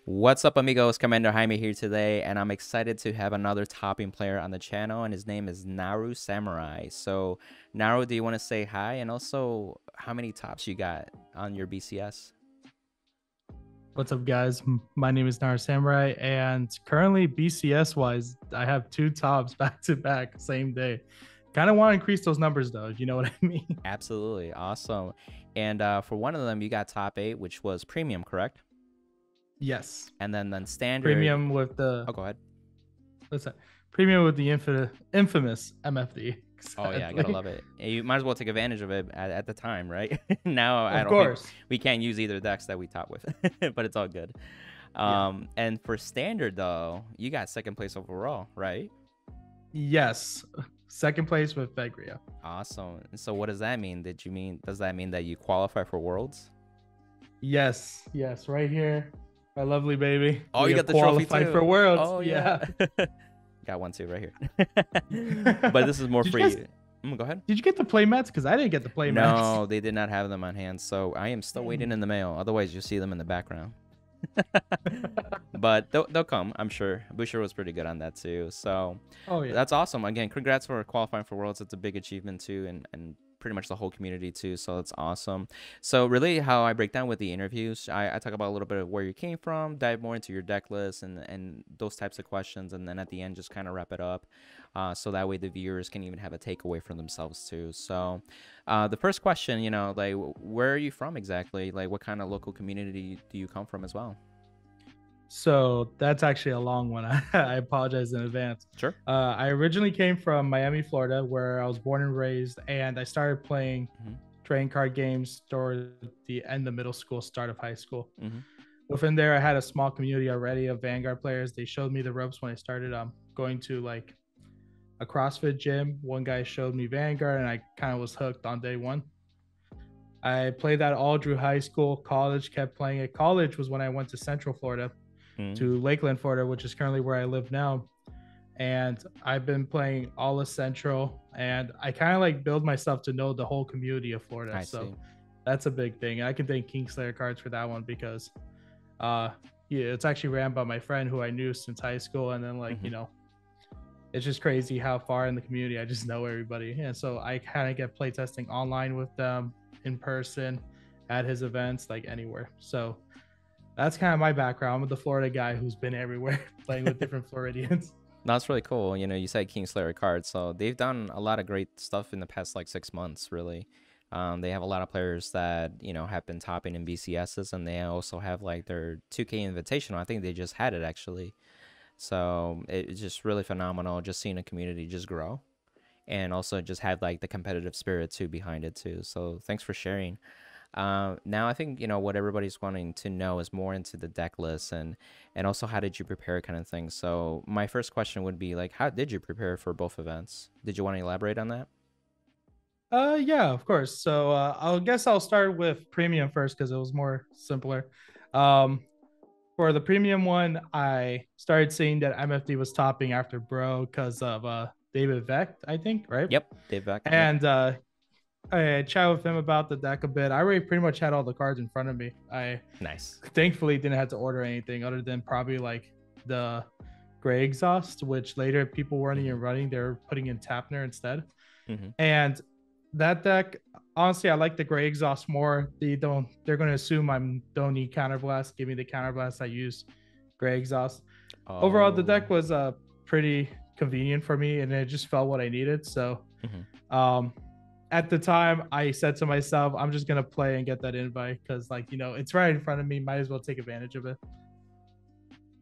What's up, amigos? Commander Jaime here today, and I'm excited to have another topping player on the channel, and his name is NaruSamurai. So, Naru, do you want to say hi, and also how many tops you got on your BCS? What's up, guys? My name is NaruSamurai, and currently BCS wise, I have 2 tops back to back, same day. Kind of want to increase those numbers though. You know what I mean? Absolutely, awesome. And for one of them, you got top 8, which was premium, correct? Yes. And then standard. Premium with the. Oh, go ahead. What's that? Premium with the infamous MFD. Exactly. Oh yeah, I gotta love it. You might as well take advantage of it at the time, right? Now I don't think we can't use either decks that we top with, but it's all good. And for standard though, you got second place overall, right? Yes, second place with Thegrea. Awesome. So what does that mean? Does that mean that you qualify for Worlds? Yes, right here, my lovely baby. Oh, you got the trophy too for Worlds. Oh yeah. Got one too right here. But this is more for you. Go ahead. Did you get the play mats? Because I didn't get the play mats. No, they did not have them on hand, so I am still waiting in the mail. Otherwise, you'll see them in the background. But they'll come, I'm sure. Boucher was pretty good on that too. So that's awesome. Again, congrats for qualifying for Worlds. It's a big achievement too, and pretty much the whole community too, so that's awesome. So really how I break down with the interviews, I talk about a little bit of where you came from, dive more into your deck list and those types of questions, and then at the end just kind of wrap it up, so that way the viewers can even have a takeaway for themselves too. So the first question, you know, like, where are you from exactly? Like, what kind of local community do you come from as well? So that's actually a long one. I apologize in advance. Sure. I originally came from Miami, Florida, where I was born and raised, and I started playing trading card games toward the end of middle school, start of high school. Within there, I had a small community already of Vanguard players. They showed me the ropes when I started going to like a CrossFit gym. One guy showed me Vanguard, and I kind of was hooked on day one. I played that all through high school, college, kept playing it. College was when I went to Central Florida, to Lakeland, Florida, which is currently where I live now. And I've been playing all of Central, and I kind of like build myself to know the whole community of Florida. I see. That's a big thing. I can thank Kingslayer Cards for that one, because it's actually ran by my friend who I knew since high school. And then you know, it's just crazy how far in the community I just know everybody. And so I kind of get playtesting online with them, in person, at his events, like anywhere. So that's kind of my background. I'm the Florida guy who's been everywhere playing with different Floridians. That's really cool. You know, you said Kingslayer Cards, so they've done a lot of great stuff in the past like 6 months, really. They have a lot of players that, you know, have been topping in BCSs, and they also have like their 2K Invitational. I think they just had it actually. So it's just really phenomenal just seeing a community just grow, and also just have like the competitive spirit too behind it too. So thanks for sharing. Now I think, you know, what everybody's wanting to know is more into the deck list and also how did you prepare kind of thing. So my first question would be like, how did you prepare for both events? Did you want to elaborate on that? Yeah, of course. So I'll start with premium first, because it was more simpler. For the premium one, I started seeing that MFD was topping after Bro because of David Vec, I think, right? Yep, Dave Vec. And I chat with him about the deck a bit. I already pretty much had all the cards in front of me. I thankfully didn't have to order anything other than probably like the Gray Exhaust, which later people weren't even running. They're putting in Tapner instead. And that deck, honestly, I like the Gray Exhaust more. They're going to assume I don't need Counterblast. Give me the Counterblast. I use Gray Exhaust. Overall, the deck was pretty convenient for me, and it just felt what I needed. So at the time, I said to myself, I'm just going to play and get that invite, because, like, you know, it's right in front of me. Might as well take advantage of it.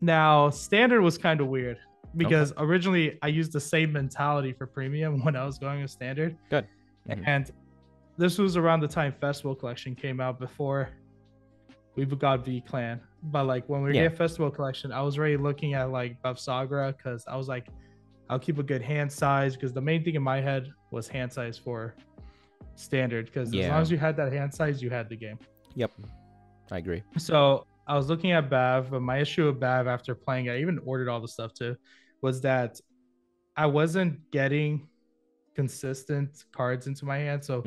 Now, standard was kind of weird, because originally I used the same mentality for premium when I was going with standard. Good. And this was around the time Festival Collection came out, before we got V-Clan. But, like, when we get Festival Collection, I was already looking at, like, Buff Sagra, because I was like, I'll keep a good hand size, because the main thing in my head was hand size for standard, because as long as you had that hand size, you had the game. Yep, I agree. So I was looking at Bav, but my issue with Bav after playing it, I even ordered all the stuff too, was that I wasn't getting consistent cards into my hand, so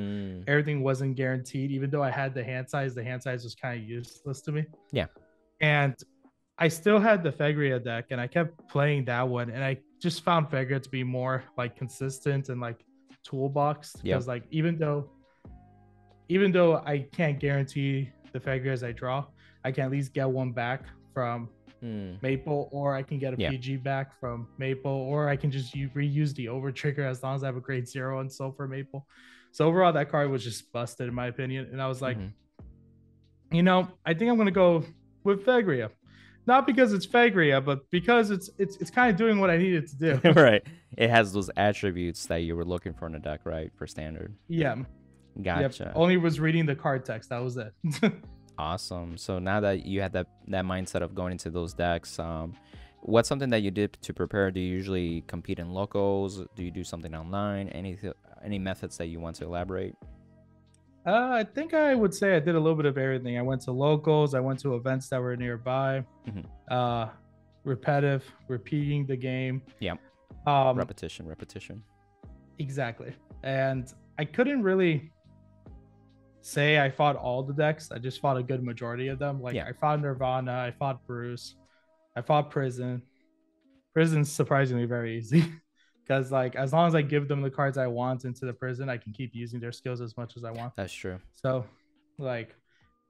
everything wasn't guaranteed. Even though I had the hand size was kind of useless to me. Yeah. And I still had the Thegrea deck, and I kept playing that one, and I just found Thegrea to be more like consistent and like toolbox. Because like even though I can't guarantee the Thegreas I draw, I can at least get one back from Maple, or I can get a PG back from Maple, or I can just reuse the over trigger as long as I have a grade 0 and so for Maple. So overall, that card was just busted in my opinion, and I was like, you know, I think I'm gonna go with Thegrea. Not because it's Thegrea, but because it's kind of doing what I needed to do. Right. It has those attributes that you were looking for in a deck, right? For standard. Yeah. Gotcha. Yep. Only was reading the card text. That was it. Awesome. So now that you had that mindset of going into those decks, what's something that you did to prepare? Do you usually compete in locals? Do you do something online? Any methods that you want to elaborate? I think I would say I did a little bit of everything. I went to locals. I went to events that were nearby. Repeating the game. Yeah. Repetition. Exactly. And I couldn't really say I fought all the decks. I just fought a good majority of them. Like I fought Nirvana. I fought Bruce. I fought Prison. Prison's surprisingly very easy. Because like as long as I give them the cards I want into the prison, I can keep using their skills as much as I want. That's true. So like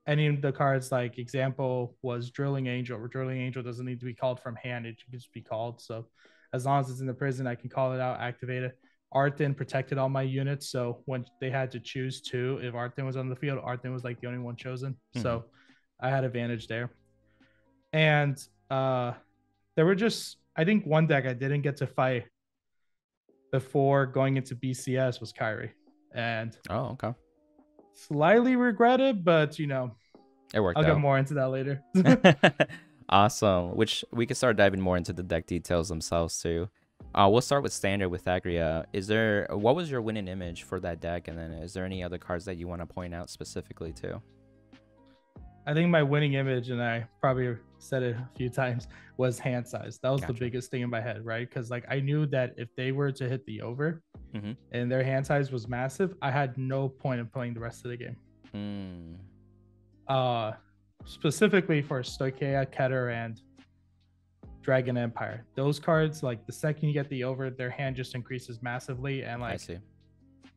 any of the cards, like example was Drilling Angel, or Drilling Angel doesn't need to be called from hand, it can just be called. So as long as it's in the prison, I can call it out, activate it. Arthin protected all my units, so when they had to choose two, if Arthin was on the field, Arthin was like the only one chosen. So I had advantage there. And there were just, I think one deck I didn't get to fight before going into BCS was Kyrie, and slightly regret it, but you know, it worked. I'll get more into that later. Awesome. Which we can start diving more into the deck details themselves too. We'll start with standard with Thegrea. What was your winning image for that deck, and then is there any other cards that you want to point out specifically too? I think my winning image, and I probably said it a few times, was hand size. That was the biggest thing in my head, right? Because like I knew that if they were to hit the over and their hand size was massive, I had no point in playing the rest of the game. Specifically for Stoicheia, Keter, and Dragon Empire. Those cards, like the second you get the over, their hand just increases massively, and like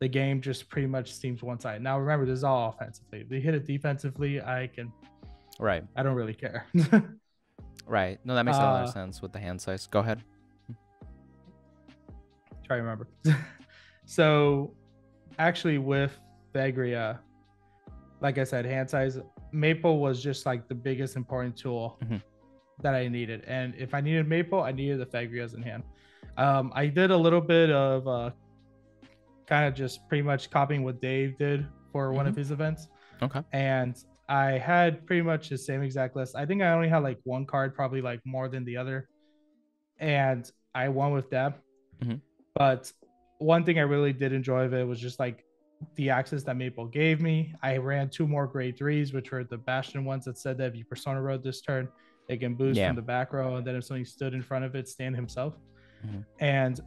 the game just pretty much seems one-sided. Now remember, this is all offensively. If they hit it defensively, I don't really care. Right. No, that makes a lot of sense with the hand size. Go ahead. Try to remember. So actually with Thegrea, like I said, hand size, Maple was just like the biggest important tool that I needed. And if I needed Maple, I needed the Thegreas in hand. I did a little bit of kind of just pretty much copying what Dave did for one of his events. And I had pretty much the same exact list. I think I only had like one card, probably like more than the other. And I won with that. But one thing I really did enjoy of it was just like the access that Maple gave me. I ran 2 more grade 3s, which were the Bastion ones that said that if you Persona Road this turn, it can boost from the back row. And then if something stood in front of it, stand himself. And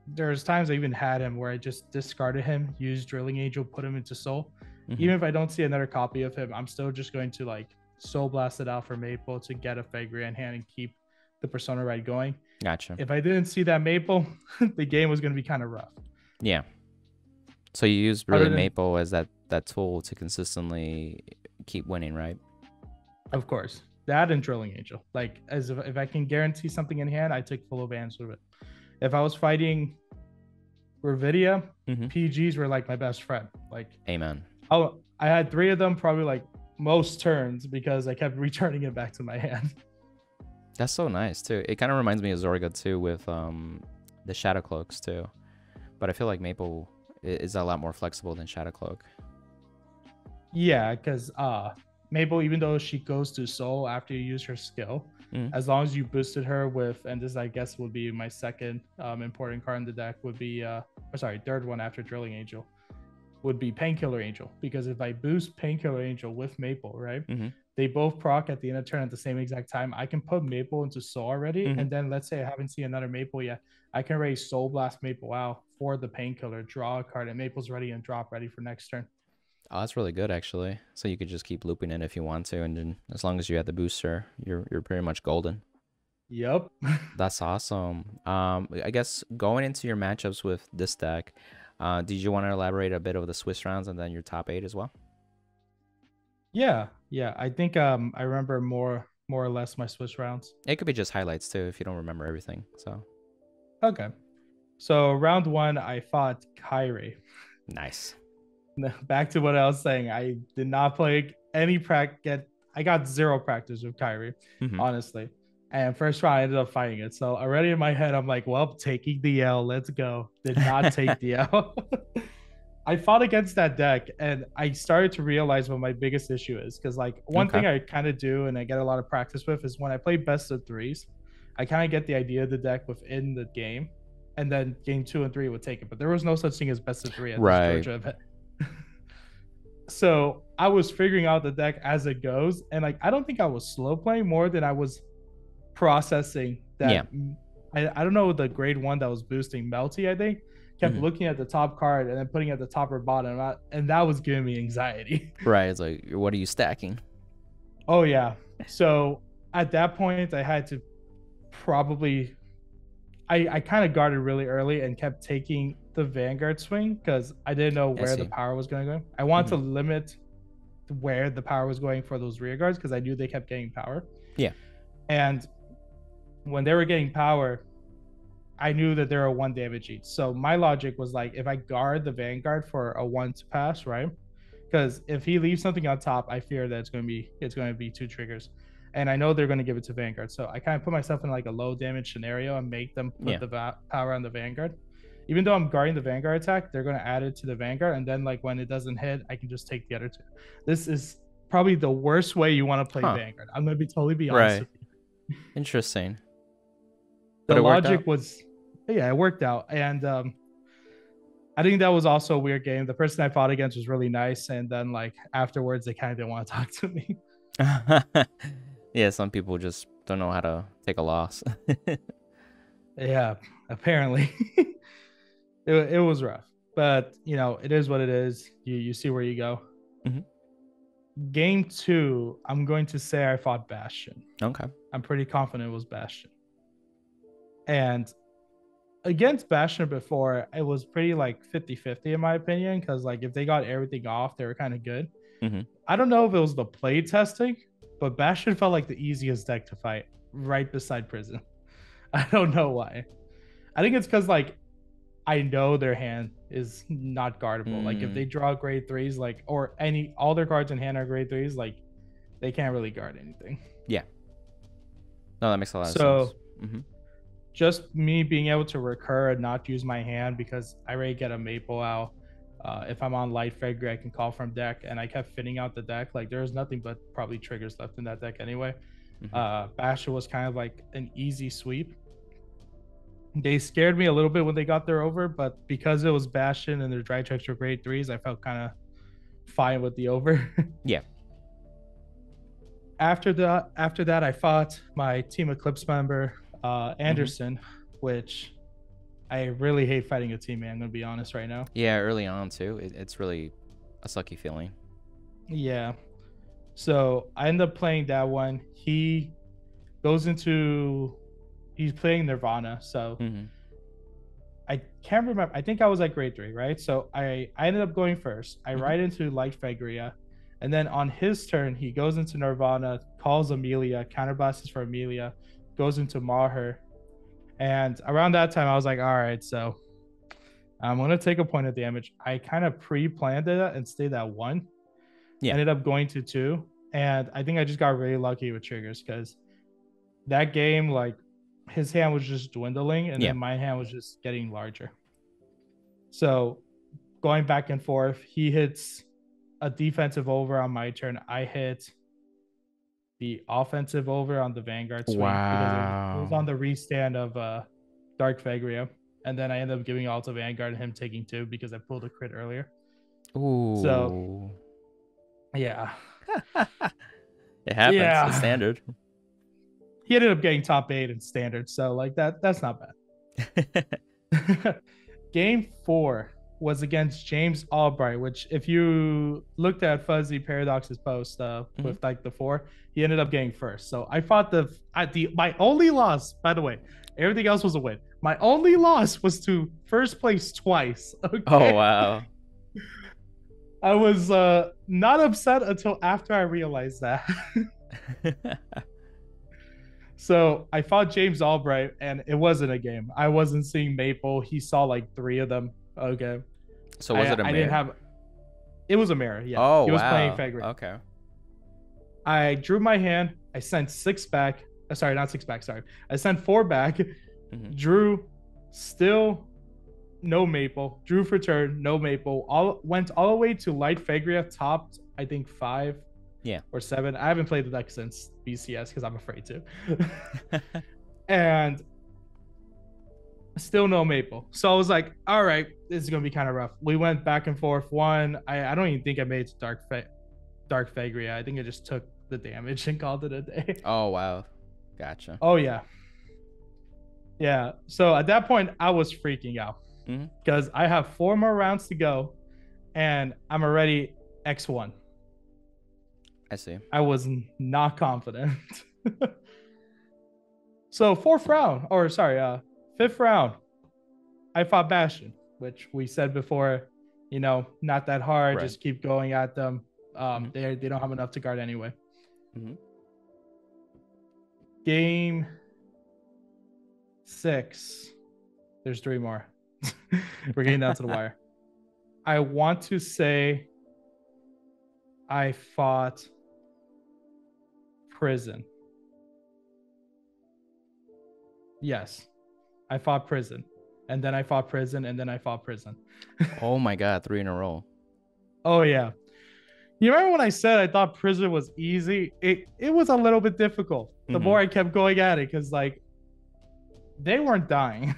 there's times I even had him where I just discarded him, used Drilling Angel, put him into Soul. Even if I don't see another copy of him, I'm still just going to like Soul Blast it out for Maple to get a Thegrea in hand and keep the Persona ride going. Gotcha. If I didn't see that Maple, the game was going to be kind of rough. Yeah. So you use really Maple as that tool to consistently keep winning, right? Of course. That and Drilling Angel. Like, as if I can guarantee something in hand, I take full advantage of it. If I was fighting Ravidia, PGs were like my best friend. Like, amen. Oh, I had 3 of them probably like most turns because I kept returning it back to my hand. That's so nice too. It kind of reminds me of Zorga too with the Shadow Cloaks too. But I feel like Maple is a lot more flexible than Shadow Cloak. Yeah, because Maple, even though she goes to Soul after you use her skill, as long as you boosted her with, and this I guess would be my second important card in the deck, would be third one after Drilling Angel, would be Painkiller Angel. Because if I boost Painkiller Angel with Maple, right, they both proc at the end of turn at the same exact time. I can put Maple into Soul already, and then let's say I haven't seen another Maple yet, I can raise Soul Blast Maple out for the Painkiller, draw a card, and Maple's ready and drop ready for next turn. Oh, that's really good actually. So you could just keep looping it if you want to, and then as long as you have the booster, you're pretty much golden. Yep. That's awesome. I guess going into your matchups with this deck, did you want to elaborate a bit of the Swiss rounds and then your top 8 as well? Yeah, yeah. I think I remember more or less my Swiss rounds. It could be just highlights too if you don't remember everything. So okay. So round 1, I fought Kyrie. nice. Back to what I was saying, I did not play any practice. I got 0 practice with Kyrie, honestly. And first round, I ended up fighting it. So already in my head, I'm like, well, taking the L. Let's go. Did not take the L. I fought against that deck, and I started to realize what my biggest issue is. Because like one thing I kind of do, and I get a lot of practice with, is when I play best of 3s, I kind of get the idea of the deck within the game, and then game 2 and 3 would take it. But there was no such thing as best of 3 at this Georgia event. So I was figuring out the deck as it goes, and like I don't think I was slow playing more than I was processing that. Yeah. I don't know, the grade 1 that was boosting Melty, I think, kept looking at the top card and then putting it at the top or bottom, and that was giving me anxiety. Right. It's like, what are you stacking? Oh yeah. So at that point, I had to probably I kind of guarded really early and kept taking the Vanguard swing because I didn't know where the power was going to go. I wanted to limit where the power was going for those rear guards because I knew they kept getting power. Yeah. And when they were getting power, I knew that they were 1 damage each. So my logic was like, if I guard the Vanguard for a 1 to pass, right? Because if he leaves something on top, I fear that it's going to be 2 triggers. And I know they're going to give it to Vanguard. So I kind of put myself in like a low damage scenario and make them put the power on the Vanguard. Even though I'm guarding the Vanguard attack, they're going to add it to the Vanguard. And then like when it doesn't hit, I can just take the other 2. This is probably the worst way you want to play Vanguard. I'm going to be honest with you. Interesting. The logic was, yeah, it worked out. And I think that was also a weird game. The person I fought against was really nice. And then like afterwards, they kind of didn't want to talk to me. Yeah, some people just don't know how to take a loss. Yeah, apparently. it was rough, but you know, it is what it is. You see where you go. Game 2, I'm going to say I fought Bastion. Okay. I'm pretty confident it was Bastion. And against Bastion before, it was pretty like 50-50 in my opinion, because like if they got everything off, they were kind of good. I don't know if it was the play testing, but Bastion felt like the easiest deck to fight right beside Prison. I don't know why. I think it's because like I know their hand is not guardable. Like if they draw grade 3s, like or all their cards in hand are grade 3s, like they can't really guard anything. Yeah. No, that makes a lot of sense. So just me being able to recur and not use my hand because I already get a Maple out. If I'm on Light Thegrea, I can call from deck, and I kept fitting out the deck. Like there's nothing but probably triggers left in that deck anyway. Bastion was kind of like an easy sweep. They scared me a little bit when they got there over, but because it was Bastion and their dry checks were grade 3s, I felt kind of fine with the over. Yeah. After that, I fought my Team Eclipse member, Anderson, which I really hate fighting a teammate. I'm gonna be honest right now. Yeah, early on too. It's really a sucky feeling. Yeah. So I end up playing that one. He's playing Nirvana. So I can't remember. I think I was at grade 3, right? So I ended up going first. I ride into Light Thegrea, and then on his turn, he goes into Nirvana, calls Amelia, counterblasts for Amelia, goes into Maher. And around that time, I was like, all right, so I'm going to take a point of damage. I kind of pre-planned it and stayed at 1. Yeah. Ended up going to 2. And I think I just got really lucky with triggers because that game, like, his hand was just dwindling and then my hand was just getting larger. So going back and forth, he hits a defensive over on my turn. I hit the offensive over on the Vanguard swing because it was on the restand of Dark Thegrea, and then I ended up giving all to Vanguard and him taking 2 because I pulled a crit earlier. Ooh. So yeah. It happens. Yeah. It's standard. He ended up getting top 8 in standard, so like that's not bad. Game 4, was against James Albright, which if you looked at Fuzzy Paradox's post with like the 4, he ended up getting first. So I fought my only loss, by the way, everything else was a win. My only loss was to first place twice. Okay? Oh, wow. I was not upset until after I realized that. So I fought James Albright, and it wasn't a game. I wasn't seeing Maple. He saw like 3 of them. Okay. So was it a mirror? I didn't have. It was a mirror. Yeah. Oh, he was wow. playing Thegrea. Okay. I drew my hand. I sent 6 back. Sorry, not 6 back. Sorry. I sent 4 back. Drew, still no Maple. Drew for turn, no Maple. Went all the way to light Thegrea, topped, I think 5 or 7. I haven't played the deck since BCS because I'm afraid to. And still no Maple. So I was like, all right, this is going to be kind of rough. We went back and forth. I don't even think I made it to Dark Thegrea. I think I just took the damage and called it a day. Oh, wow. Gotcha. Oh, yeah. Yeah. So at that point, I was freaking out because I have 4 more rounds to go and I'm already X1. I see. I was not confident. So 5th round, I fought Bastion, which we said before, not that hard. Right. Just keep going at them. They don't have enough to guard anyway. Game 6. There's 3 more. We're getting down to the wire. I want to say I fought Prison. Yes. I fought Prison. And then I fought Prison. And then I fought Prison. Oh my God. 3 in a row. Oh, yeah. You remember when I said I thought Prison was easy? It was a little bit difficult. The more I kept going at it, because like they weren't dying.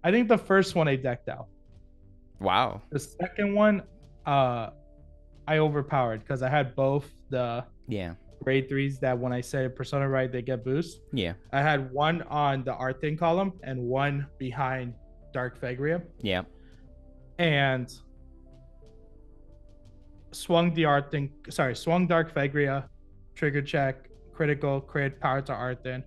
I think the first one I decked out. Wow. The second one, I overpowered because I had both the grade 3s that when I say Persona right, they get boost. Yeah. I had one on the Arthin column and one behind Dark Thegrea. Yeah. And swung Dark Thegrea, trigger check, critical, crit, power to Arthin.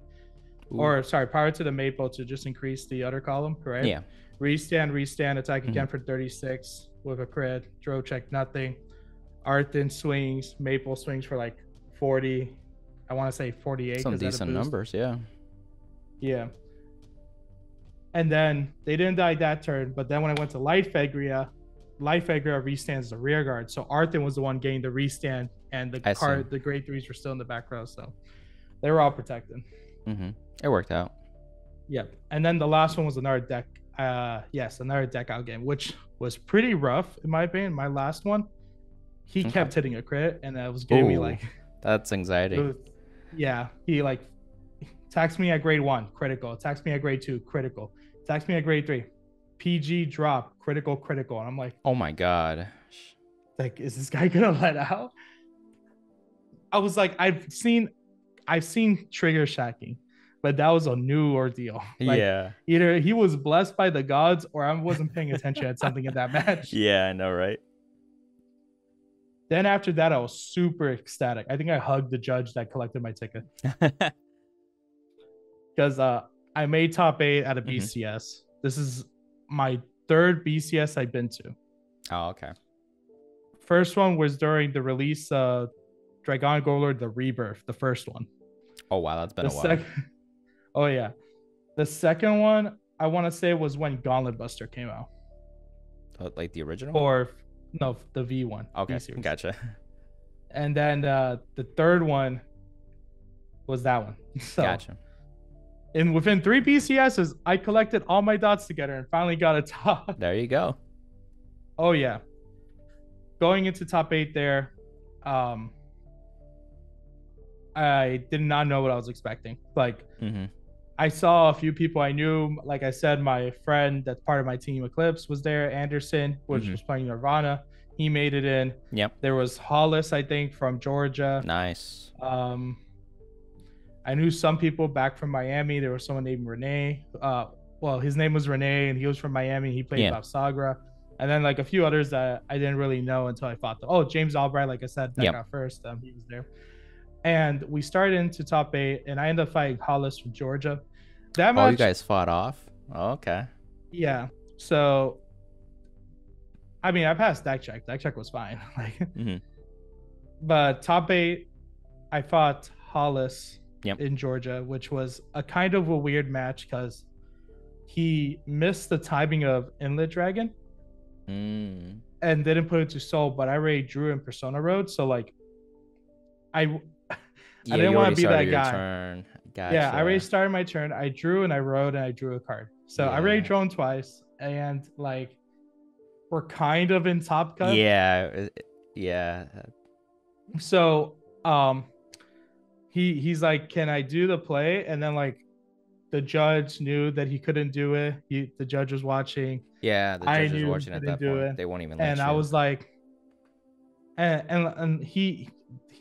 Or power to the Maple to just increase the other column, right? Yeah. Restand, attack again for 36 with a crit, draw check, nothing. Arthin swings, Maple swings for like 40. I want to say 48. Some decent numbers, yeah. Yeah. And then they didn't die that turn, but then when I went to Light Thegrea restands the rear guard. So Arthin was the one getting the restand, and the grade 3s were still in the back row, so they were all protected. It worked out. Yep. And then the last one was another deck. Another deck out game, which was pretty rough in my opinion. My last one, he kept hitting a crit, and that was giving me like that's anxiety. He like attacks me at grade 1, critical. Attacks me at grade 2, critical. Attacks me at grade 3, PG drop, critical. And I'm like, oh my God. Like, is this guy gonna let out? I was like, I've seen trigger shacking, but that was a new ordeal. Like, either he was blessed by the gods or I wasn't paying attention at something in that match. Yeah, I know, right? Then after that, I was super ecstatic. I think I hugged the judge that collected my ticket. Because I made top 8 at a BCS. This is my 3rd BCS I've been to. Oh, okay. First one was during the release of Dragon Golord, the Rebirth, the first one. Oh, wow, that's been a while. Oh, yeah. The second one, I want to say, was when Gauntlet Buster came out. Like the original? Or, no, the V1. Okay, gotcha. And then the third one was that one. So, gotcha. And within 3 BCSs, I collected all my dots together and finally got a top. There you go. Oh, yeah. Going into top 8 there, I did not know what I was expecting. Like, I saw a few people I knew. Like I said, my friend that's part of my team, Eclipse, was there. Anderson, which was playing Nirvana. He made it in. Yep. There was Hollis, I think, from Georgia. Nice. I knew some people back from Miami. There was someone named Renee. Well, his name was Renee, and he was from Miami. He played Bob Sagra. And then like a few others that I didn't really know until I fought them. Oh, James Albright, like I said, that got first. He was there. And we started into top 8, and I ended up fighting Hollis from Georgia. That match, you guys fought off? Oh, okay. Yeah. So, I mean, I passed deck check. Deck check was fine. Like, but top 8, I fought Hollis in Georgia, which was a kind of a weird match because he missed the timing of Inlet Dragon and didn't put it to Soul, but I already drew in Persona Road. So, like, I didn't want to be that guy. Turn. Gotcha. Yeah, I already started my turn. I drew and I rode and I drew a card. So I already drawn twice, and like we're kind of in top cut. Yeah. So he's like, can I do the play? And then like the judge knew that he couldn't do it. The judge was watching. Yeah, the judge was watching at that point. They won't even let you. I was like, and he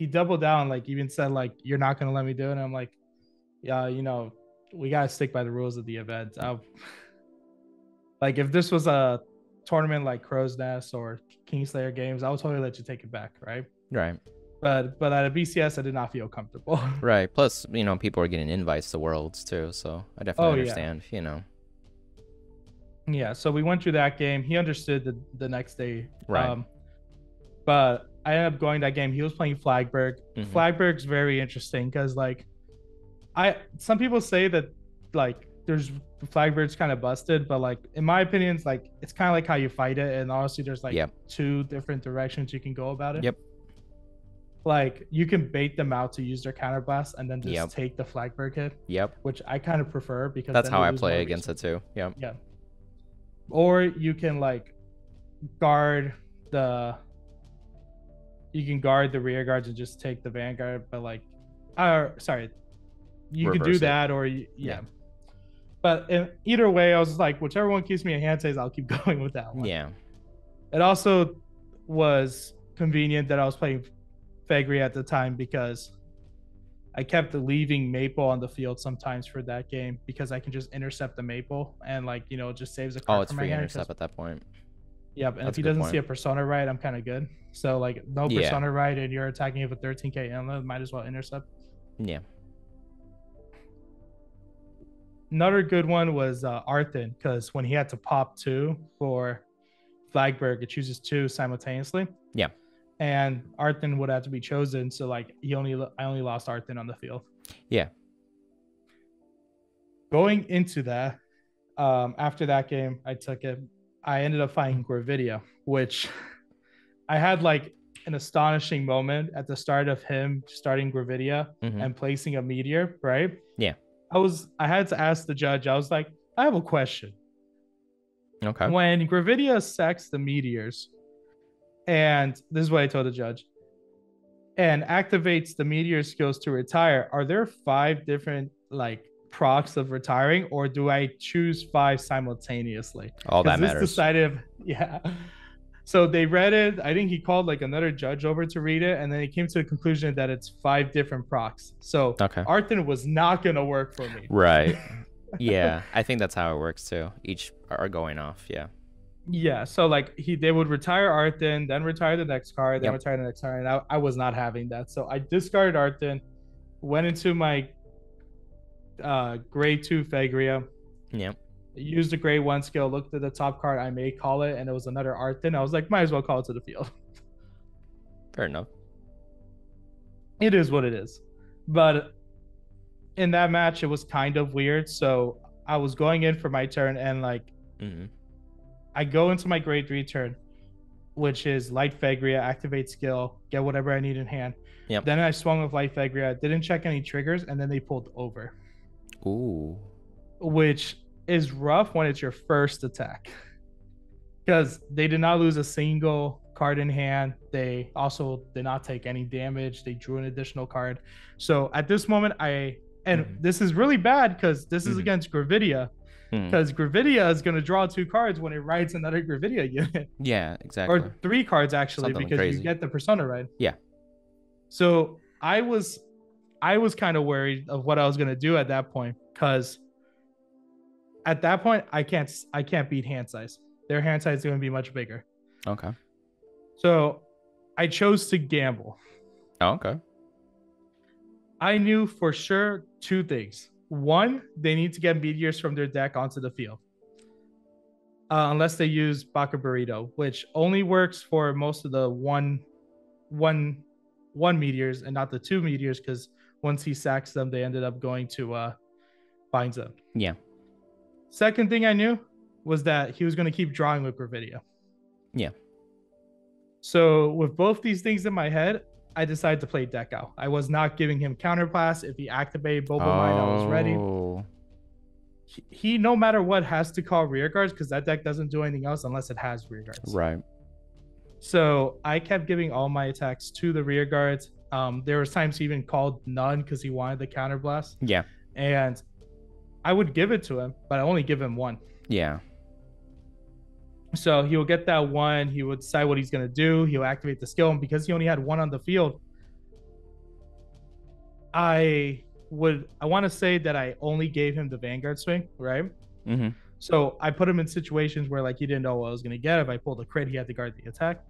doubled down, like even said like, you're not gonna let me do it. And I'm like, yeah, you know, we gotta stick by the rules of the event. Like if this was a tournament like Crow's Nest or Kingslayer Games, I would totally let you take it back, right? Right. But at a BCS, I did not feel comfortable. Right. Plus, you know, people are getting invites to Worlds too, so I definitely understand. You know. Yeah. So we went through that game. He understood the next day. Right. But I ended up going that game. He was playing Flagberg. Flagberg's very interesting because like some people say that like there's Flagberg's kind of busted, but like in my opinion, it's like it's kind of like how you fight it, and honestly, there's like 2 different directions you can go about it. Like you can bait them out to use their counterblast and then just take the Flagberg hit. Which I kind of prefer because that's how I play against it too. Yeah. Or you can like guard the rear guards and just take the Vanguard, but like you Reverse can do that, or but in either way, I was like, whichever one keeps me in hand says, I'll keep going with that one. It also was convenient that I was playing Thegrea at the time because I kept leaving Maple on the field sometimes for that game because I can just intercept the Maple and like, you know, it just saves a card. Oh, it's free intercept at that point. Yeah, and if he doesn't see a Persona right, I'm kind of good. So like no Persona right, and you're attacking it with 13k inlet, might as well intercept. Yeah. Another good one was Arthur, because when he had to pop 2 for Flagberg, it chooses 2 simultaneously. Yeah. And Arthur would have to be chosen, so like I only lost Arthur on the field. Yeah. Going into that, after that game, I took it. I ended up finding Gravidia, which I had like an astonishing moment at the start of him starting Gravidia and placing a meteor, right? Yeah. I had to ask the judge, I was like, I have a question. Okay. When Gravidia sacks the meteors, and this is what I told the judge, and activates the meteor skills to retire, are there 5 different like procs of retiring, or do I choose 5 simultaneously? All that matters. Decided, So they read it. I think he called like another judge over to read it, and then he came to the conclusion that it's 5 different procs. So Arthur was not gonna work for me. Right. Yeah, I think that's how it works too. Each are going off. Yeah. Yeah. So like they would retire Arthur, then retire the next card, then retire the next card, and I was not having that. So I discarded Arthur, went into my grade 2 Thegrea. Yeah. Used the grade 1 skill, looked at the top card, I may call it, and it was another Arthur. I was like, might as well call it to the field. Fair enough. It is what it is. But in that match, it was kind of weird. So I was going in for my turn, and like I go into my grade 3 turn, which is Light Thegrea, activate skill, get whatever I need in hand. Yep. Then I swung with Light Thegrea, didn't check any triggers, and then they pulled over. Ooh. Which is rough when it's your first attack, because they did not lose a single card in hand. They also did not take any damage. They drew an additional card. So at this moment, this is really bad because this is against Gravidia, because Gravidia is going to draw 2 cards when it writes another Gravidia unit. Yeah, exactly. Or 3 cards actually, because you get the Persona right. Yeah. So I was kind of worried of what I was going to do at that point, because at that point I can't beat hand size. their hand size is going to be much bigger. Okay. So I chose to gamble. Oh, okay. I knew for sure 2 things. One, they need to get meteors from their deck onto the field. Unless they use Baka Burrito, which only works for most of the one meteors and not the 2 meteors, because once he sacks them, they ended up going to binds them. Yeah. Second thing I knew was that he was going to keep drawing with Gravidia. Yeah. So with both these things in my head, I decided to play deck out. I was not giving him counterblast. If he activated Bobo Mine, I was ready. He, no matter what, has to call rear guards because that deck doesn't do anything else unless it has rear guards. Right. So I kept giving all my attacks to the rear guards. There was times he even called none because he wanted the counterblast. Yeah. And I would give it to him, but I only give him 1. Yeah. So he will get that 1. He would decide what he's going to do. He'll activate the skill. And because he only had 1 on the field, I want to say that I only gave him the Vanguard swing, right? Mm-hmm. So I put him in situations where like he didn't know what I was going to get. If I pulled a crit, he had to guard the attack.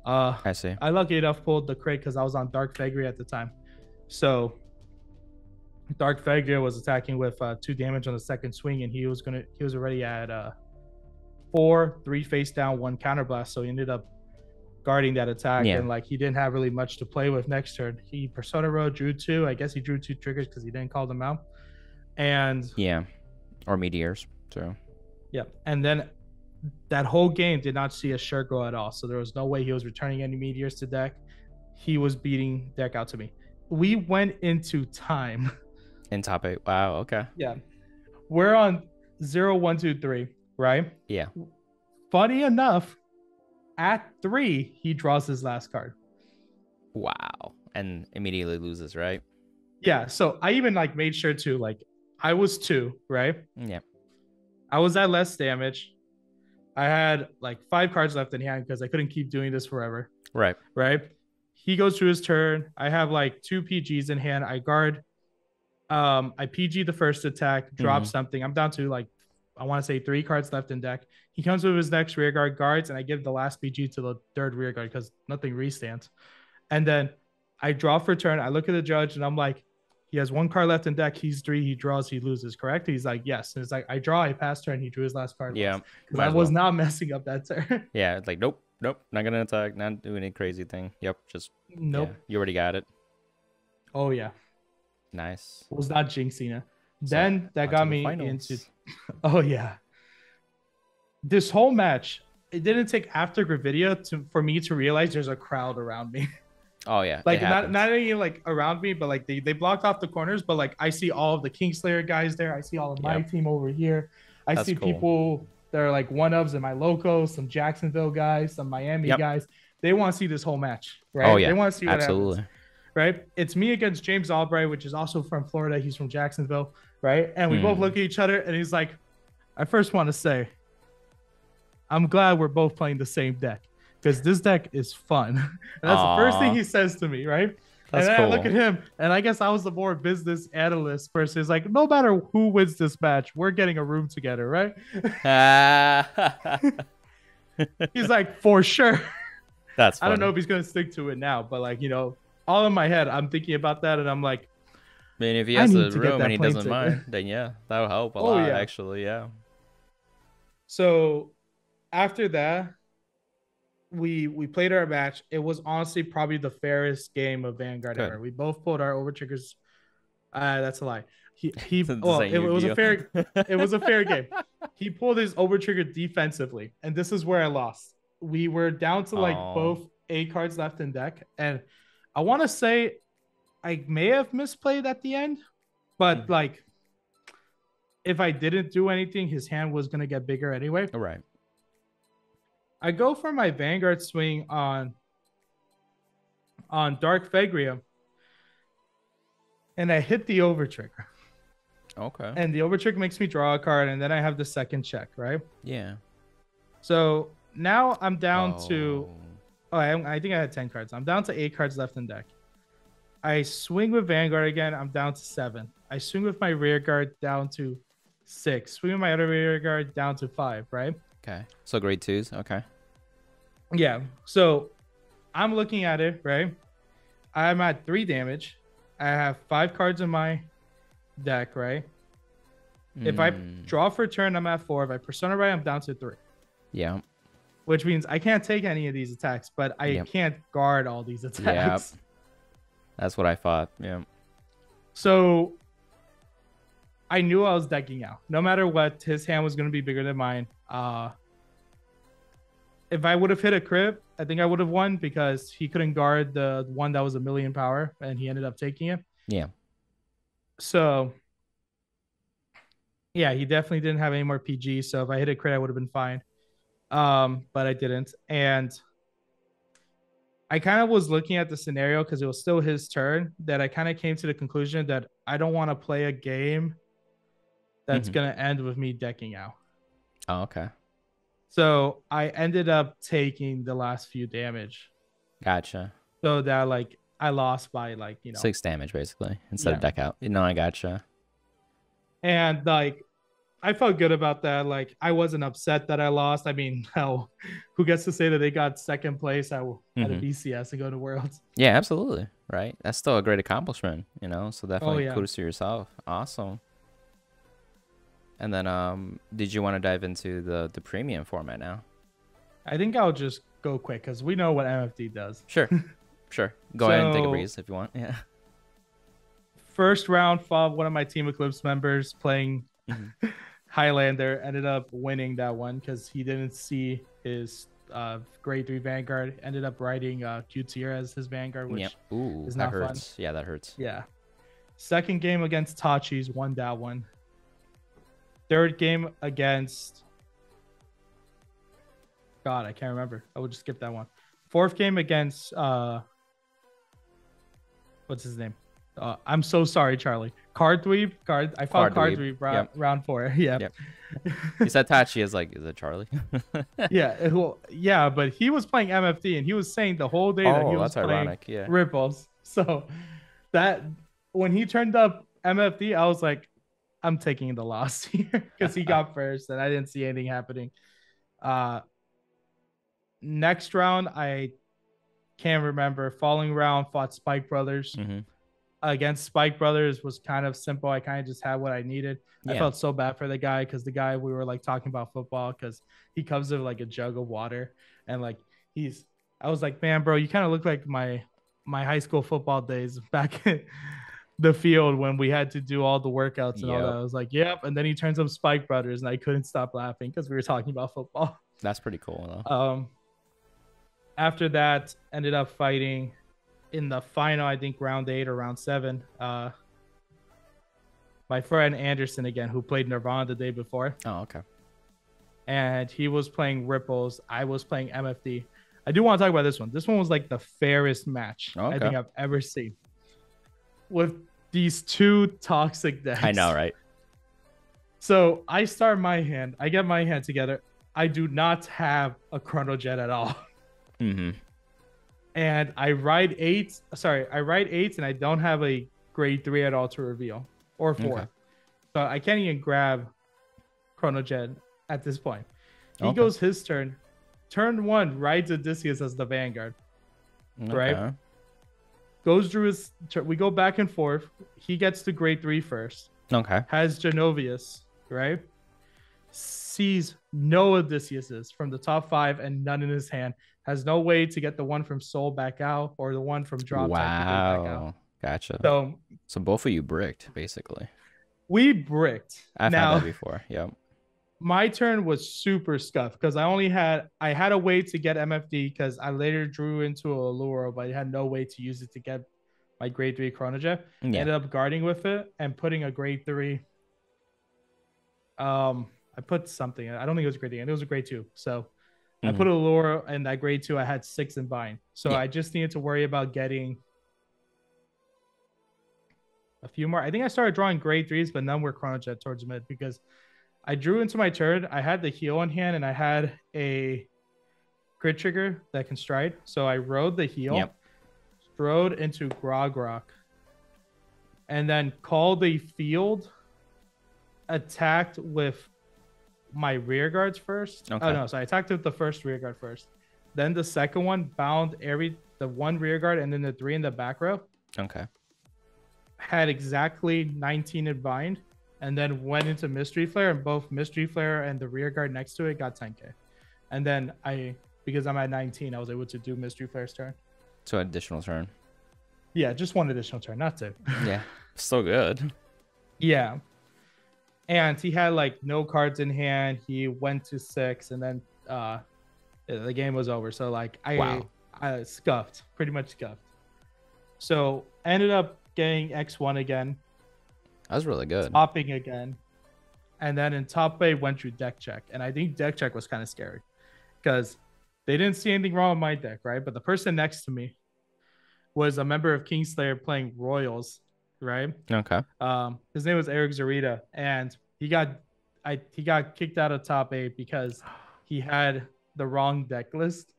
I see. I lucky enough pulled the crit because I was on Dark Thegrea at the time. So Dark Thegrea was attacking with 2 damage on the second swing, and he was already at 4, 3 face down, 1 counterblast. So he ended up guarding that attack, and like he didn't have really much to play with next turn. He Persona Row, drew 2. I guess he drew 2 triggers because he didn't call them out. And or meteors. So and then that whole game did not see a Shurgo at all. So there was no way he was returning any meteors to deck. He was beating deck out to me. We went into time. In top 8. Wow. Okay. Yeah. We're on 0, 1, 2, 3, right? Yeah. Funny enough, at 3, he draws his last card. Wow. And immediately loses, right? Yeah. So I even like made sure to like, I was 2, right? Yeah. I was at less damage. I had like 5 cards left in hand because I couldn't keep doing this forever. Right. Right. He goes through his turn. I have like 2 PGs in hand. I guard. I PG the first attack, drop something. I'm down to like, I want to say 3 cards left in deck. He comes with his next rear guard, guards, and I give the last PG to the 3rd rear guard because nothing restands. And then I draw for turn. I look at the judge and I'm like, he has 1 card left in deck. He's 3. He draws. He loses. Correct? He's like, yes. And it's like, I draw. I pass turn. He drew his last card. Yeah. Because I was not messing up that turn. Yeah. It's like, nope. Not gonna attack. Not doing any crazy thing. Yep. Just nope. Yeah, you already got it. Oh yeah. Nice. Was not jinxing it. Then that got me into. Oh yeah. This whole match, it didn't take after Gravidia for me to realize there's a crowd around me. Oh yeah. Like not only like around me, but like they blocked off the corners, but like I see all of the Kingslayer guys there. I see all of my team over here. I see people that are like one-ofs in my locals, some Jacksonville guys, some Miami guys. They want to see this whole match, right? Oh yeah. They want to see what happens. Right? It's me against James Albright, which is also from Florida. He's from Jacksonville, right? And we both look at each other, and he's like, I first want to say, I'm glad we're both playing the same deck because this deck is fun. And that's the first thing he says to me, right? That's and then I look at him, and I guess I was the more business analyst person. It's like, no matter who wins this match, we're getting a room together, right? He's like, for sure. That's funny. I don't know if he's going to stick to it now, but like, you know, all in my head, I'm thinking about that, and I'm like, I mean, if he has the room and he doesn't mind, then yeah, that'll help a lot, actually, yeah. So after that, we played our match. It was honestly probably the fairest game of Vanguard ever. We both pulled our over triggers. That's a lie. It was a fair game. He pulled his over trigger defensively, and this is where I lost. We were down to like both 8 cards left in deck, and I want to say I may have misplayed at the end, but like if I didn't do anything, his hand was going to get bigger anyway. All right. I go for my Vanguard swing on Dark Thegrea, and I hit the over trigger. Okay. And the over trigger makes me draw a card, and then I have the second check, right? Yeah. So now I'm down to... Oh, I think I had 10 cards. I'm down to 8 cards left in deck. I swing with Vanguard again. I'm down to 7. I swing with my rear guard down to 6. Swing with my other rear guard down to 5, right? Okay. So grade 2s. Okay. Yeah. So I'm looking at it, right? I'm at 3 damage. I have 5 cards in my deck, right? If I draw for turn, I'm at 4. If I persona right, I'm down to 3. Yeah. Which means I can't take any of these attacks, but I can't guard all these attacks. Yep. That's what I thought. Yeah. So I knew I was decking out. No matter what, his hand was going to be bigger than mine. If I would have hit a crit, I think I would have won because he couldn't guard the one that was 1,000,000 power, and he ended up taking it. Yeah. So, yeah, he definitely didn't have any more PG. So if I hit a crit, I would have been fine. But I didn't. And I kind of was looking at the scenario because it was still his turn that I kind of came to the conclusion that I don't want to play a game that's going to end with me decking out. Oh, okay. So I ended up taking the last few damage. Gotcha. So that like I lost by like, 6 damage basically instead of deck out. I gotcha. And like I felt good about that. Like I wasn't upset that I lost. I mean, hell, who gets to say that they got second place at a BCS and go to Worlds? Yeah, absolutely. Right. That's still a great accomplishment, So definitely kudos to yourself. Awesome. And then did you want to dive into the premium format now? I think I'll just go quick because we know what MFD does. Sure. Go ahead and take a breeze if you want. Yeah. First round, fought one of my Team Eclipse members playing Highlander. Ended up winning that one because he didn't see his grade 3 Vanguard. Ended up riding Q-tier as his Vanguard, which is not fun. Yeah, that hurts. Yeah. Second game against Tachi's, won that one. Third game against God, I can't remember. I will just skip that one. Fourth game against what's his name? I'm so sorry, Charlie. I fought Card Dweeb round 4. Yeah. Yep. You said Tachi is it Charlie? Yeah, but he was playing MFD and he was saying the whole day that he was playing ironic. Yeah. Ripples. So that when he turned up MFD, I was like, I'm taking the loss here because he got first and I didn't see anything happening. Next round, I can't remember. Following round, fought Spike Brothers. Against Spike Brothers was kind of simple. I kind of just had what I needed. I felt so bad for the guy because the guy we were like talking about football because he comes with like a jug of water and like I was like, man, bro, you kind of look like my high school football days back in the field when we had to do all the workouts and all that. I was like, yep. And then he turns up Spike Brothers and I couldn't stop laughing because we were talking about football. That's pretty cool though. After that, ended up fighting in the final, I think round 8 or round 7. My friend Anderson again, who played Nirvana the day before. Oh, okay. And he was playing Ripples. I was playing MFD. I do want to talk about this one. This one was like the fairest match I think I've ever seen. With these 2 toxic decks. I know, right? So I start my hand. I get my hand together. I do not have a Chrono Jet at all. And I ride 8. I ride 8 and I don't have a grade 3 at all to reveal. Or 4. Okay. So I can't even grab Chrono Jet at this point. He goes his turn. Turn 1, rides Odysseus as the Vanguard. Right? Goes through his we go back and forth. He gets to grade 3 first. Okay. Has Genovius, right? Sees no Odysseus's from the top 5 and none in his hand. Has no way to get the one from Soul back out or the one from Drop Tech back out. Gotcha. So both of you bricked, basically. We bricked. I've had that before. Yep. My turn was super scuffed because I had a way to get MFD because I later drew into a Allure, but I had no way to use it to get my grade 3 Chronojet. I ended up guarding with it and putting a grade 3. I put something. I don't think it was a grade 3. It was a grade 2. So I put a Allure and that grade 2. I had 6 in bind. So I just needed to worry about getting a few more. I think I started drawing grade 3s, but none were Chronojet towards mid because I drew into my turn. I had the heal in hand and I had a crit trigger that can stride. So I rode the heal, strode into Grogrock, and then called a field, attacked with my rear guards first. Okay. Oh no, so I attacked with the first rear guard first. Then the second one bound the one rear guard and then the 3 in the back row. Okay. Had exactly 19 in bind, and then went into Mystery Flare, and both Mystery Flare and the rear guard next to it got 10k. And then because I'm at 19, I was able to do Mystery Flare's turn. So additional turn. Yeah, just one additional turn, not 2. Yeah, so good. Yeah. And he had like no cards in hand. He went to 6, and then the game was over. So like I scuffed, pretty much scuffed. So ended up getting X1 again. That was really good. Topping again. And then in top 8 went through deck check. And I think deck check was kind of scary because they didn't see anything wrong with my deck, right? But the person next to me was a member of Kingslayer playing Royals, right? Okay. His name was Eric Zarita, and he got kicked out of top 8 because he had the wrong deck list.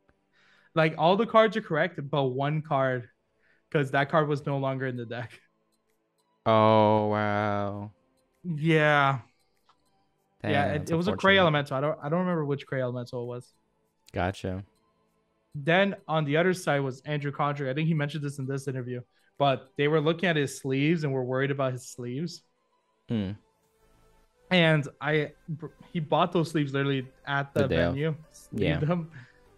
Like all the cards are correct, but one card, because that card was no longer in the deck. Oh wow. Yeah. Damn, yeah, it was a Cray Elemental. I don't remember which Cray Elemental it was. Gotcha. Then on the other side was Andrew Condrick. I think he mentioned this in this interview, but they were looking at his sleeves and were worried about his sleeves. And he bought those sleeves literally at the venue. Yeah. Them,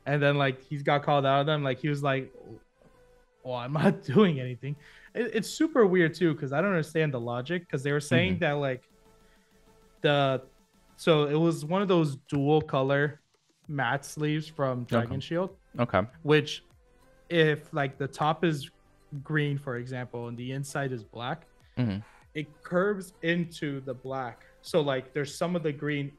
and then like he's got called out of them. Like he was like, "Well, I'm not doing anything." It's super weird too because I don't understand the logic because they were saying that like so it was one of those dual color matte sleeves from Dragon Shield. Okay. Which, if like the top is green, for example, and the inside is black, it curves into the black. So like there's some of the green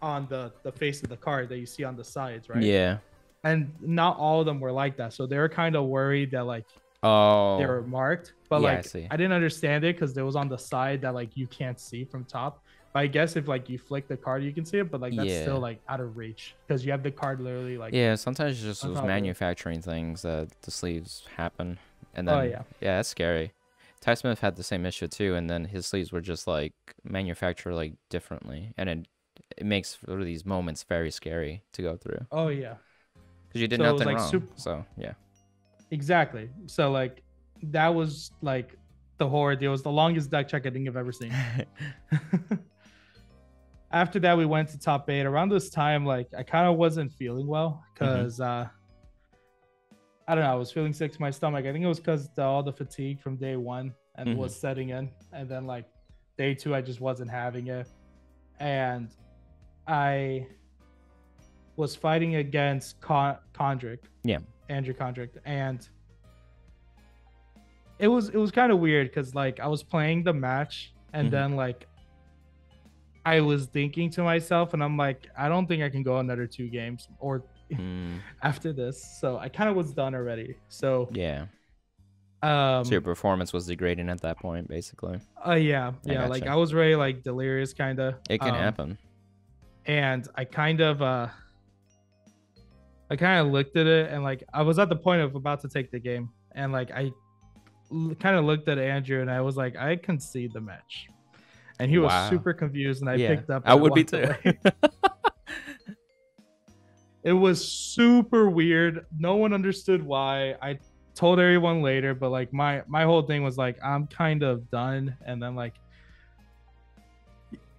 on the face of the card that you see on the sides, right? Yeah. And not all of them were like that. So they were kind of worried that like they were marked. But yeah, like I didn't understand it because it was on the side that like you can't see from top. But I guess if like you flick the card, you can see it, but like that's still like out of reach because you have the card literally like. Yeah, sometimes it's just those manufacturing things that the sleeves happen, and then yeah, that's scary. Ty Smith had the same issue too, and then his sleeves were just like manufactured like differently, and it makes for these moments very scary to go through. Oh yeah, because you did nothing wrong. So yeah, exactly. So like that was like the horror deal. It was the longest deck check I think I've ever seen. After that, we went to top 8. Around this time, like I kind of wasn't feeling well because I don't know, I was feeling sick to my stomach. I think it was because all the fatigue from day 1 and was setting in, and then like day 2, I just wasn't having it, and I was fighting against Condrick. Yeah, Andrew Condrick, and it was kind of weird because like I was playing the match, and then like I was thinking to myself, and I'm like, I don't think I can go another 2 games or after this. So I kind of was done already. So yeah. So your performance was degrading at that point, basically. Yeah. Like I was very like delirious, kind of. It can happen. And I kind of looked at it, and like I was at the point of about to take the game, and like I kind of looked at Andrew, and I was like, I can see the match. And he was super confused, and I picked up. I would be too. It was super weird. No one understood why. I told everyone later, but like my whole thing was like, I'm kind of done. And then like,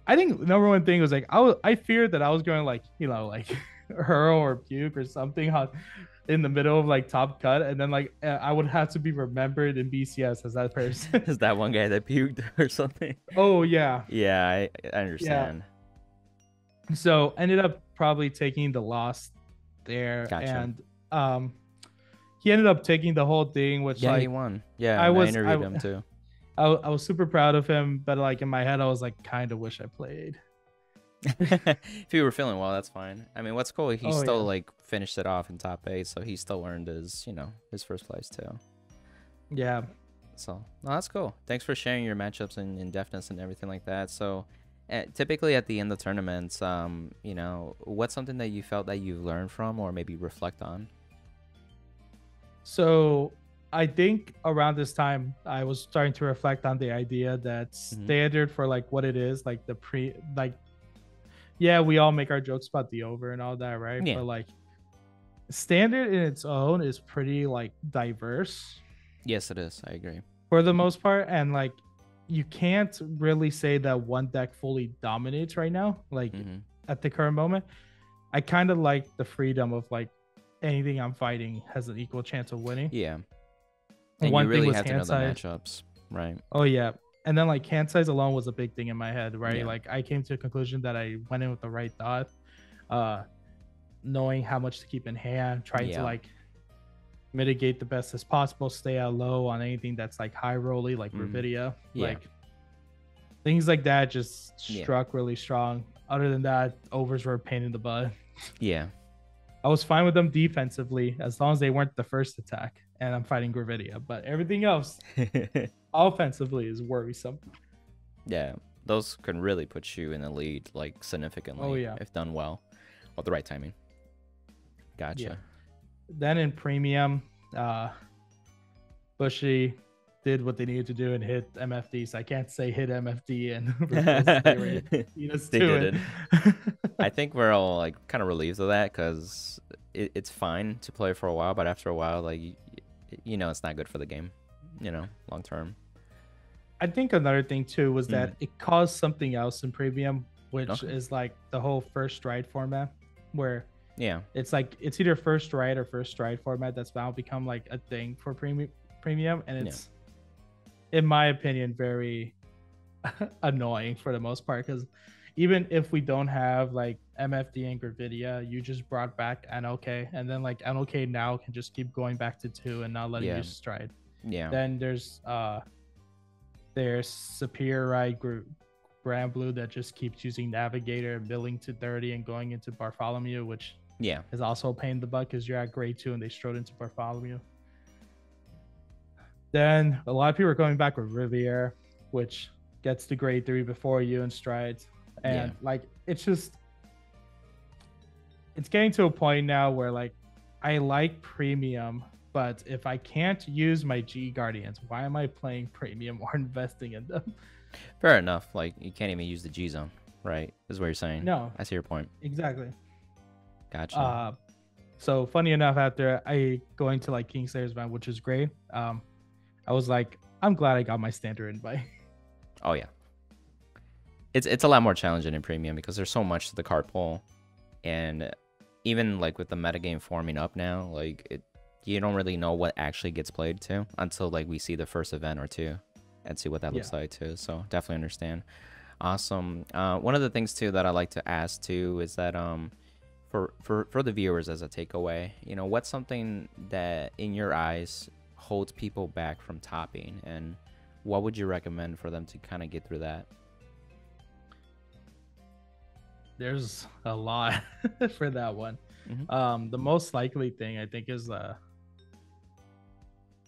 I think number one thing was like, I feared that I was going to like, you know, like hurl or puke or something in the middle of like top cut, and then like I would have to be remembered in BCS as that person. Is that one guy that puked or something? Oh yeah. Yeah, I understand. Yeah. So ended up probably taking the loss there. Gotcha. And he ended up taking the whole thing, which like he won. Yeah, I interviewed him too. I was super proud of him, but like in my head I was like, kind of wish I played. If you were feeling well, that's fine. I mean, what's cool, he still like finished it off in top 8, so he still earned his, you know, his first place too. Yeah. So no, that's cool. Thanks for sharing your matchups and in-depthness and everything like that. So typically at the end of tournaments, you know, what's something that you felt that you've learned from or maybe reflect on? So I think around this time I was starting to reflect on the idea that standard for like what it is, like yeah, we all make our jokes about the over and all that, right? Yeah. But like standard in its own is pretty like diverse. Yes, it is. I agree. For the most part, and like you can't really say that one deck fully dominates right now, like at the current moment. I kind of like the freedom of like anything I'm fighting has an equal chance of winning. Yeah. And one you really thing was have to know hand the size. matchups, right? Oh yeah. And then like hand size alone was a big thing in my head, right? Yeah. Like I came to a conclusion that I went in with the right thought, knowing how much to keep in hand, trying to like mitigate the best as possible, stay out low on anything that's like high rolly, like Ravidia, like things like that just struck really strong. Other than that, overs were a pain in the butt. Yeah. I was fine with them defensively as long as they weren't the first attack and I'm fighting Gravidia, but everything else offensively is worrisome. Yeah, those can really put you in the lead like significantly if done well with the right timing. Gotcha. Yeah. Then in premium, Bushy did what they needed to do and hit MFD. So I can't say hit MFD and they did it. I think we're all like kind of relieved of that because it's fine to play for a while, but after a while, like you know, it's not good for the game, you know, long term. I think another thing too was that it caused something else in premium, which is like the whole first stride format, where it's like it's either first stride or first stride format that's now become like a thing for premium, and it's in my opinion very annoying for the most part, because even if we don't have like MFD and Gravidia, you just brought back NLK, and then like NLK now can just keep going back to 2 and not letting you stride. Then there's Superior Ride Grand Blue that just keeps using Navigator, milling to 30 and going into Bartholomew, which is also a pain in the butt because you're at grade 2 and they strode into Bartholomew. Then a lot of people are going back with Riviere, which gets to grade 3 before you and strides. And like it's getting to a point now where like I like premium, but if I can't use my G Guardians, why am I playing premium or investing in them? Fair enough. Like you can't even use the G zone, right? Is what you're saying. No, I see your point. Exactly. Gotcha. So funny enough, after I going to like Kingslayer's event, which is great, I was like, I'm glad I got my standard invite. Oh yeah. It's a lot more challenging in premium because there's so much to the card pool, and even like with the metagame forming up now, like you don't really know what actually gets played too until like we see the first event or two and see what that looks like too. So definitely understand. Awesome. One of the things too that I like to ask too is that for the viewers as a takeaway, you know, what's something that in your eyes holds people back from topping, and what would you recommend for them to kind of get through that? There's a lot for that one. The most likely thing I think is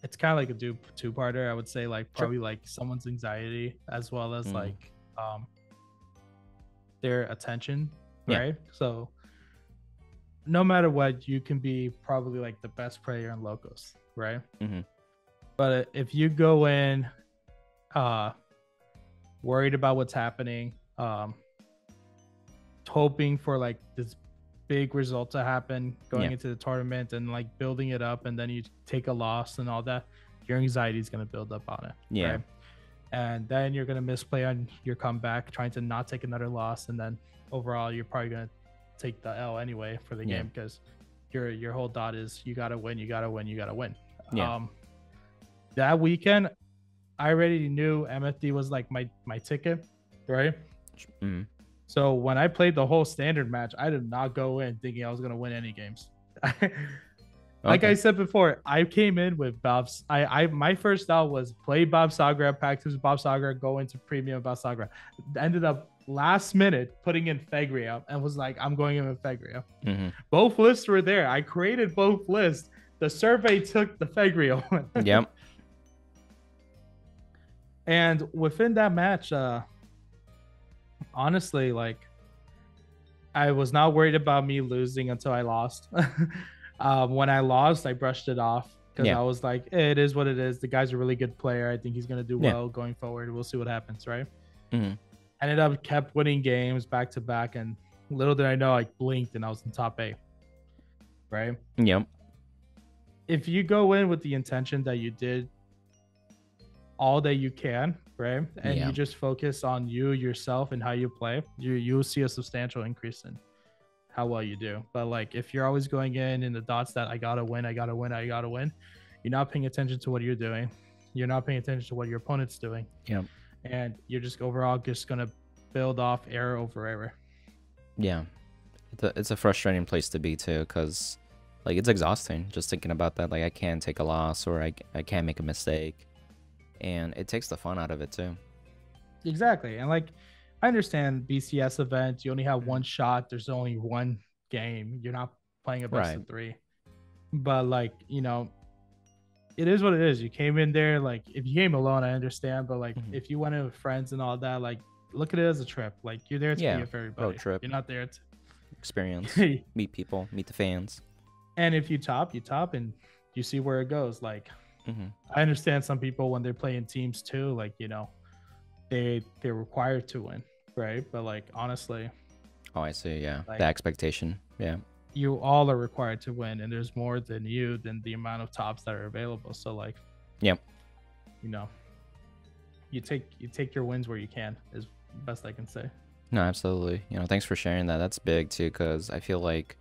it's kind of like a two-parter. I would say like probably like someone's anxiety as well as like their attention, right? So no matter what, you can be probably like the best player in locals, right? But if you go in worried about what's happening, hoping for like this big result to happen going into the tournament and like building it up, and then you take a loss and all that, your anxiety is going to build up on it. Right? And then you're going to misplay on your comeback, trying to not take another loss, and then overall you're probably going to take the L anyway for the game, because your whole thought is you got to win, you got to win, you got to win. That weekend I already knew MFD was like my ticket, right? So when I played the whole standard match, I did not go in thinking I was going to win any games. Like I said before, I came in with Bob's. My first thought was play Bob Sagra, practice Bob Sagra, go into premium Bob Sagra. Ended up last minute putting in Thegrea and was like, I'm going in with Thegrea. Both lists were there. I created both lists. The survey took the Thegrea one. And within that match, honestly, like I was not worried about me losing until I lost. When I lost, I brushed it off because I was like, it is what it is. The guy's a really good player. I think he's going to do well going forward. We'll see what happens, right? Ended up kept winning games back to back and little did I know, I blinked and I was in top 8. Right? Yep. If you go in with the intention that you did all that you can, right? And you just focus on yourself and how you play, you'll see a substantial increase in how well you do. But like if you're always going in the dots that I gotta win, you're not paying attention to what you're doing. You're not paying attention to what your opponent's doing. Yep. And you're just overall just gonna build off error over error. Yeah. It's a frustrating place to be too, because like it's exhausting just thinking about that. Like I can't take a loss, or I can't make a mistake, and it takes the fun out of it too. Exactly. And like I understand BCS event, you only have one shot, there's only one game, you're not playing a best of 3. But like, you know, it is what it is. You came in there, like if you came alone, I understand, but like if you went in with friends and all that, like look at it as a trip. Like you're there to be with everybody. Road trip. You're not there to experience, meet people, meet the fans. And if you top, and you see where it goes. Like I understand some people when they're playing teams too, like, you know, they're required to win, right? But like honestly, I see. Yeah, like, the expectation. Yeah, you all are required to win, and there's more than the amount of tops that are available. So like, you know, you take your wins where you can, is best I can say. No, absolutely. You know, thanks for sharing that. That's big too, because I feel like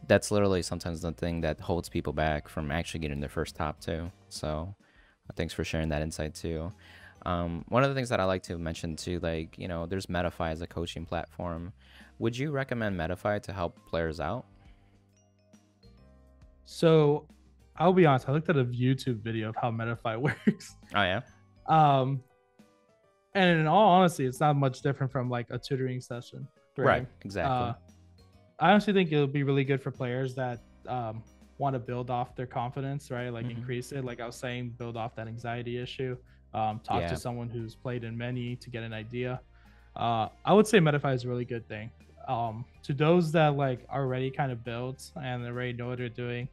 that's literally sometimes the thing that holds people back from actually getting their first top too. So thanks for sharing that insight too. One of the things that I like to mention too, like, you know, there's Metafy as a coaching platform. Would you recommend Metafy to help players out? So I'll be honest, I looked at a YouTube video of how Metafy works. Oh yeah. And in all honesty, it's not much different from like a tutoring session. Right, exactly. I honestly think it'll be really good for players that want to build off their confidence, right? Like increase it. Like I was saying, build off that anxiety issue. Talk to someone who's played in many to get an idea. I would say Metafy is a really good thing. To those that like already kind of built and already know what they're doing,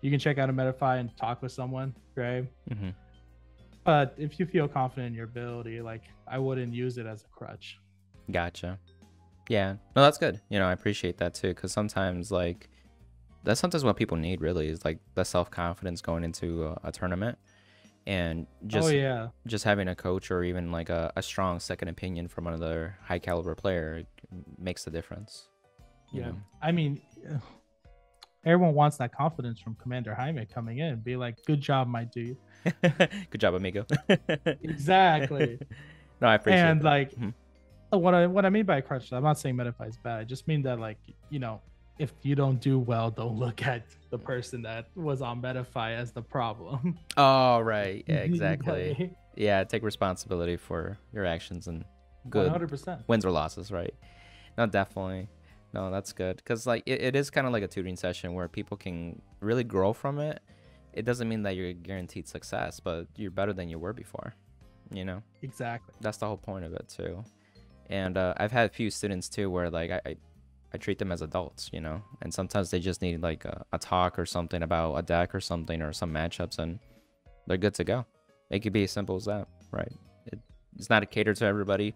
you can check out a Metafy and talk with someone, right? But if you feel confident in your ability, like I wouldn't use it as a crutch. Gotcha. Yeah, no, that's good. You know, I appreciate that too, because sometimes like that's sometimes what people need really is like the self-confidence going into a tournament, and just having a coach or even like a strong second opinion from another high caliber player makes the difference. You know? I mean, everyone wants that confidence from Commander Jaime coming in and be like, good job, my dude. Good job, amigo. Exactly. No, I appreciate and that. Like what I mean by crutch, I'm not saying Metafy is bad. I just mean that like, you know, if you don't do well, don't look at the person that was on Metafy as the problem. Oh, right. Yeah, exactly. Yeah, take responsibility for your actions and good 100% wins or losses, right? No, definitely. No, that's good, because like it is kind of like a tutoring session where people can really grow from it. It doesn't mean that you're guaranteed success, but you're better than you were before, you know? Exactly. That's the whole point of it too. And I've had a few students too where like I treat them as adults, you know, and sometimes they just need like a talk or something about a deck or something or some matchups, and they're good to go. It could be as simple as that, right? It's not a cater to everybody,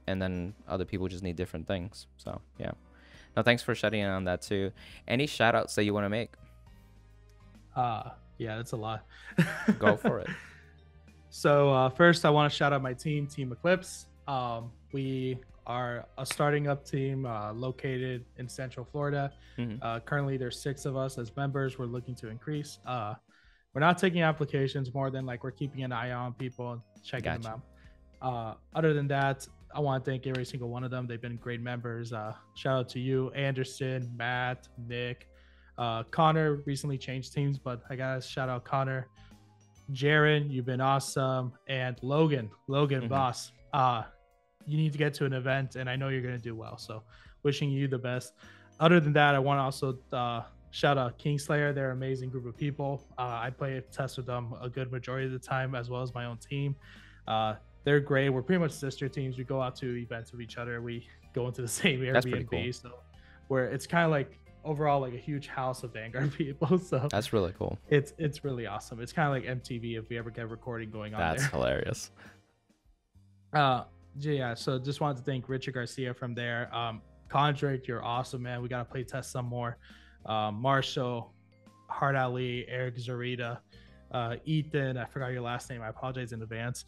and then other people just need different things. So yeah. No, thanks for shedding on that too. Any shout outs that you want to make? Yeah, that's a lot. Go for it. So first I want to shout out my team Eclipse. We are a starting up team located in Central Florida. Currently there's 6 of us as members. We're looking to increase. We're not taking applications, more than like we're keeping an eye on people and checking them out. Other than that, I want to thank every single one of them. They've been great members. Shout out to you, Anderson, Matt, Nick, Connor recently changed teams, but I gotta shout out Connor. Jaron, you've been awesome. And Logan, boss. You need to get to an event, and I know you're gonna do well. So wishing you the best. Other than that, I want to also shout out Kingslayer. They're an amazing group of people. I play test with them a good majority of the time, as well as my own team. They're great. We're pretty much sister teams. We go out to events with each other. We go into the same Airbnb. Cool. So where it's kind of like overall like a huge house of Vanguard people. So that's really cool. It's really awesome. It's kind of like MTV if we ever get recording going on. That's hilarious. Yeah, so just wanted to thank Richard Garcia from there. Condrick, you're awesome, man. We gotta play test some more. Marshall, Hard Ali, Eric Zarita, Ethan. I forgot your last name. I apologize in advance.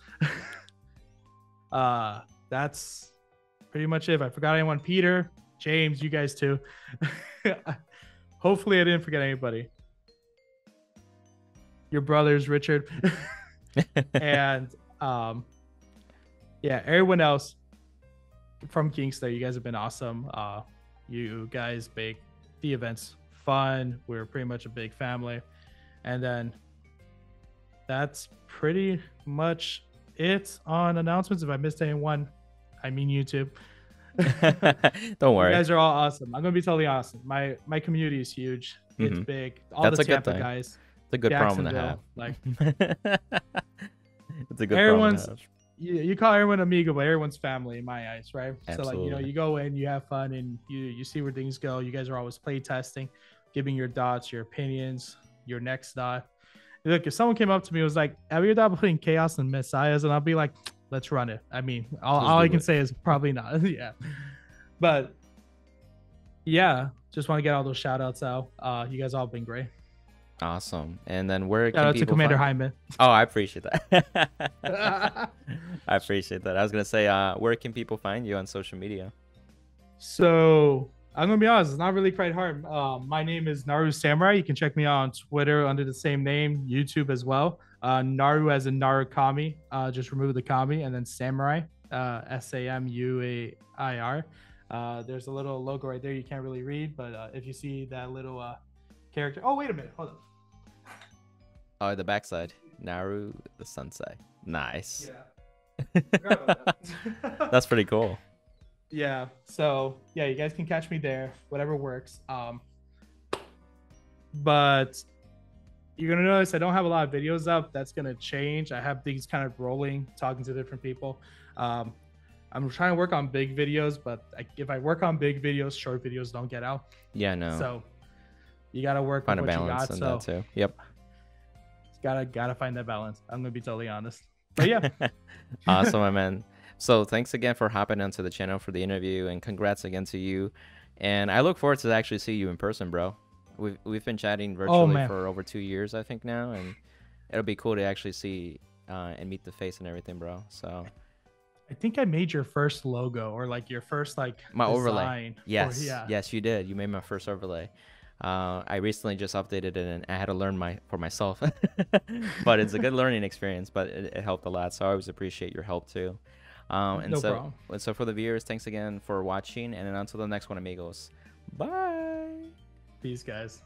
That's pretty much it. If I forgot anyone, Peter, James, you guys too. Hopefully, I didn't forget anybody. Your brothers, Richard, and yeah, everyone else from Kingston. You guys have been awesome. You guys make the events fun. We're pretty much a big family, and then that's pretty much it on announcements. If I missed anyone, I mean YouTube. Don't worry. You guys are all awesome. I'm gonna be totally awesome. My community is huge. It's big. All That's the a good Tampa thing. guys. It's a good problem to have. Like it's a good everyone's problem to have. you call everyone amigo, but everyone's family in my eyes, right? Absolutely. So like, you know, you go in, you have fun, and you see where things go. You guys are always play testing, giving your dots, your opinions, your next dot. Look, if someone came up to me and was like, have you thought putting chaos and messiahs? And I'll be like, let's run it. I mean, all I can say is probably not. Yeah. But yeah, just want to get all those shout outs out. You guys all been great. Awesome. And then where Shout out to Commander Hyman. Oh, I appreciate that. I appreciate that. I was gonna say, where can people find you on social media? So I'm gonna be honest, it's not really quite hard. My name is NaruSamurai. You can check me out on Twitter under the same name, YouTube as well. Naru as in Narukami. Just remove the kami, and then Samurai. SAMUAIR. There's a little logo right there you can't really read, but if you see that little character. Oh, wait a minute. Hold on. Oh, the backside. Naru the Sensei. Nice. Yeah. Forgot about that. That's pretty cool. Yeah. So yeah, you guys can catch me there. Whatever works. But you're gonna notice I don't have a lot of videos up. That's gonna change. I have things kind of rolling, talking to different people. I'm trying to work on big videos, but if I work on big videos, short videos don't get out. Yeah, no. So you gotta work Find with a what you balance got. in So that too. Yep. Gotta find that balance. I'm gonna be totally honest. But yeah. Awesome, my man. So thanks again for hopping onto the channel for the interview, and congrats again to you. And I look forward to actually see you in person, bro. We've been chatting virtually for over 2 years, I think now, and it'll be cool to actually see and meet the face and everything, bro. So I think I made your first logo, or like your first like my design overlay. Yes, yeah. yes, you did. You made my first overlay. I recently just updated it, and I had to learn for myself. But it's a good learning experience. But it helped a lot, so I always appreciate your help too. No problem. So for the viewers, thanks again for watching, and until the next one, amigos. Bye. Peace, guys.